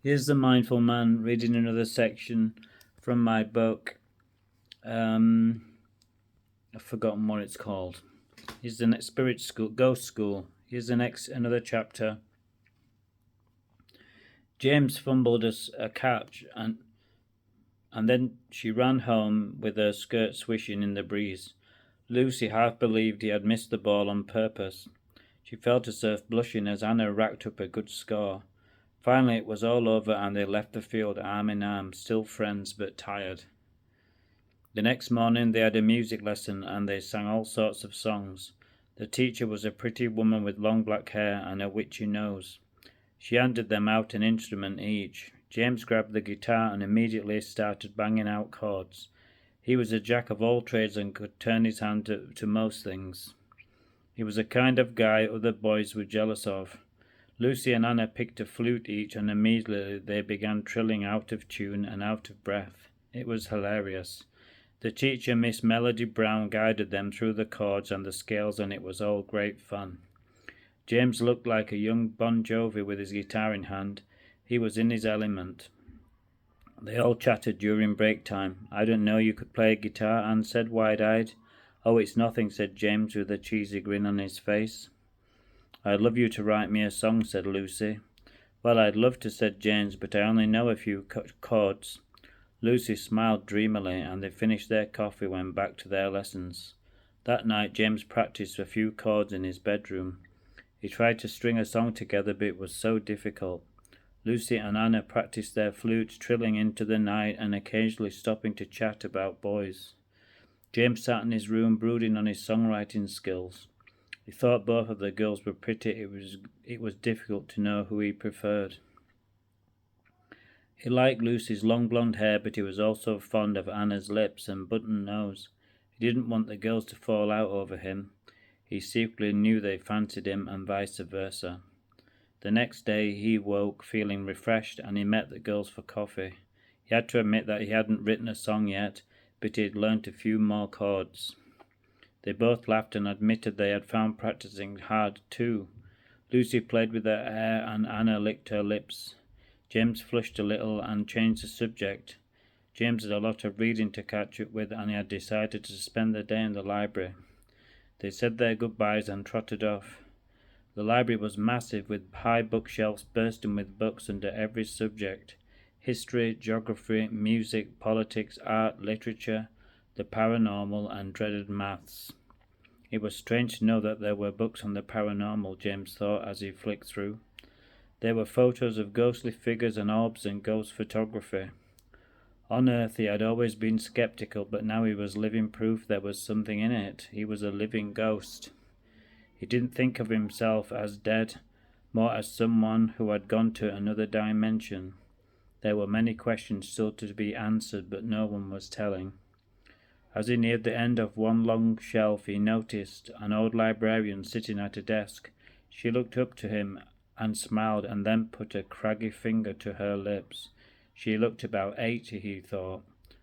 Here's the Mindful Man reading another section from my book. I've forgotten what it's called. Here's the next Spirit School, Ghost School. Here's the next another chapter. James fumbled a catch and then she ran home with her skirt swishing in the breeze. Lucy half believed he had missed the ball on purpose. She felt herself blushing as Anna racked up a good score. Finally it was all over and they left the field arm in arm, still friends but tired. The next morning they had a music lesson and they sang all sorts of songs. The teacher was a pretty woman with long black hair and a witchy nose. She handed them out an instrument each. James grabbed the guitar and immediately started banging out chords. He was a jack of all trades and could turn his hand to most things. He was a kind of guy other boys were jealous of. Lucy and Anna picked a flute each and immediately they began trilling out of tune and out of breath. It was hilarious. The teacher, Miss Melody Brown, guided them through the chords and the scales and it was all great fun. James looked like a young Bon Jovi with his guitar in hand. He was in his element. They all chatted during break time. "I didn't know you could play guitar," Anne said, wide-eyed. "Oh, it's nothing," said James with a cheesy grin on his face. "I'd love you to write me a song," said Lucy. "Well, I'd love to," said James, "but I only know a few chords." Lucy smiled dreamily, and they finished their coffee and went back to their lessons. That night James practiced a few chords in his bedroom. He tried to string a song together, but it was so difficult. Lucy and Anna practiced their flutes, trilling into the night and occasionally stopping to chat about boys. James sat in his room brooding on his songwriting skills. He thought both of the girls were pretty. It was difficult to know who he preferred. He liked Lucy's long blonde hair, but he was also fond of Anna's lips and button nose. He didn't want the girls to fall out over him. He secretly knew they fancied him and vice versa. The next day he woke feeling refreshed and he met the girls for coffee. He had to admit that he hadn't written a song yet, but he had learnt a few more chords. They both laughed and admitted they had found practicing hard too. Lucy played with her hair and Anna licked her lips. James flushed a little and changed the subject. James had a lot of reading to catch up with and he had decided to spend the day in the library. They said their goodbyes and trotted off. The library was massive, with high bookshelves bursting with books under every subject: history, geography, music, politics, art, literature, the paranormal, and dreaded maths. It was strange to know that there were books on the paranormal, James thought as he flicked through. There were photos of ghostly figures and orbs and ghost photography. On Earth he had always been skeptical, but now he was living proof there was something in it. He was a living ghost. He didn't think of himself as dead, more as someone who had gone to another dimension. There were many questions still to be answered, but no one was telling. As he neared the end of one long shelf, he noticed an old librarian sitting at a desk. She looked up to him and smiled and then put a craggy finger to her lips. She looked about 80, he thought.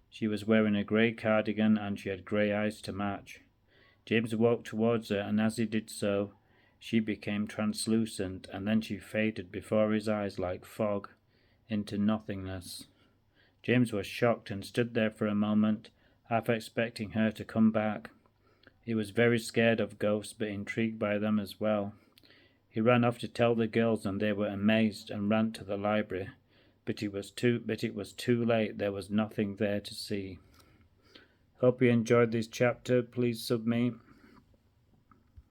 She was wearing a grey cardigan and she had grey eyes to match. James walked towards her, and as he did so, she became translucent, and then she faded before his eyes like fog into nothingness. James was shocked and stood there for a moment, half expecting her to come back. He was very scared of ghosts, but intrigued by them as well. He ran off to tell the girls, and they were amazed and ran to the library. But it was too late. There was nothing there to see. Hope you enjoyed this chapter. Please sub me.